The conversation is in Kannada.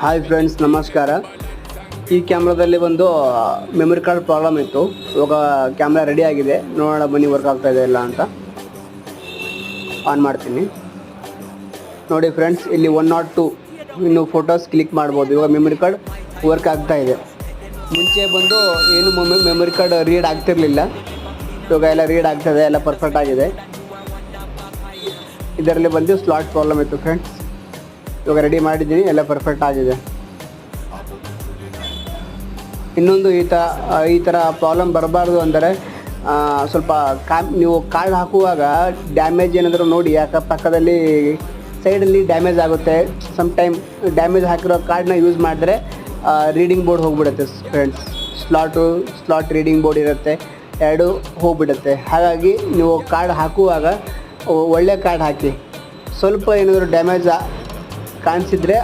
ಹಾಯ್ ಫ್ರೆಂಡ್ಸ್, ನಮಸ್ಕಾರ. ಈ ಕ್ಯಾಮ್ರಾದಲ್ಲಿ ಒಂದು ಮೆಮೊರಿ ಕಾರ್ಡ್ ಪ್ರಾಬ್ಲಮ್ ಇತ್ತು. ಇವಾಗ ಕ್ಯಾಮ್ರಾ ರೆಡಿ ಆಗಿದೆ. ನೋಡೋಣ ಬನ್ನಿ, ವರ್ಕ್ ಆಗ್ತಾ ಇದೆ ಇಲ್ಲ ಅಂತ. ಆನ್ ಮಾಡ್ತೀನಿ. ನೋಡಿ ಫ್ರೆಂಡ್ಸ್, ಇಲ್ಲಿ 102 ಇನ್ನು ಫೋಟೋಸ್ ಕ್ಲಿಕ್ ಮಾಡ್ಬೋದು. ಇವಾಗ ಮೆಮೊರಿ ಕಾರ್ಡ್ ವರ್ಕ್ ಆಗ್ತಾ ಇದೆ. ಮುಂಚೆ ಬಂದು ಏನು ಮೆಮೊರಿ ಕಾರ್ಡ್ ರೀಡ್ ಆಗ್ತಿರಲಿಲ್ಲ. ಇವಾಗ ಎಲ್ಲ ರೀಡ್ ಆಗ್ತಾಯಿದೆ, ಎಲ್ಲ ಪರ್ಫೆಕ್ಟ್ ಆಗಿದೆ. ಇದರಲ್ಲಿ ಬಂದು ಸ್ಲಾಟ್ ಪ್ರಾಬ್ಲಮ್ ಇತ್ತು ಫ್ರೆಂಡ್ಸ್. ಇವಾಗ ರೆಡಿ ಮಾಡಿದ್ದೀನಿ, ಎಲ್ಲ ಪರ್ಫೆಕ್ಟ್ ಆಗಿದೆ. ಇನ್ನೊಂದು ಈ ಥರ ಪ್ರಾಬ್ಲಮ್ ಬರಬಾರ್ದು ಅಂದರೆ ಸ್ವಲ್ಪ ನೀವು ಕಾರ್ಡ್ ಹಾಕುವಾಗ ಡ್ಯಾಮೇಜ್ ಏನಾದರೂ ನೋಡಿ, ಯಾಕೆ ಪಕ್ಕದಲ್ಲಿ ಸೈಡಲ್ಲಿ ಡ್ಯಾಮೇಜ್ ಆಗುತ್ತೆ. ಸಮ್ಟೈಮ್ ಡ್ಯಾಮೇಜ್ ಹಾಕಿರೋ ಕಾರ್ಡನ್ನ ಯೂಸ್ ಮಾಡಿದ್ರೆ ರೀಡಿಂಗ್ ಬೋರ್ಡ್ ಹೋಗಿಬಿಡುತ್ತೆ ಫ್ರೆಂಡ್ಸ್. ಸ್ಲಾಟ್ ರೀಡಿಂಗ್ ಬೋರ್ಡ್ ಇರುತ್ತೆ, ಎರಡು ಹೋಗಿಬಿಡುತ್ತೆ. ಹಾಗಾಗಿ ನೀವು ಕಾರ್ಡ್ ಹಾಕುವಾಗ ಒಳ್ಳೆ ಕಾರ್ಡ್ ಹಾಕಿ. ಸ್ವಲ್ಪ ಏನಾದರೂ ಡ್ಯಾಮೇಜ್ ಕಾಣಿಸಿದರೆ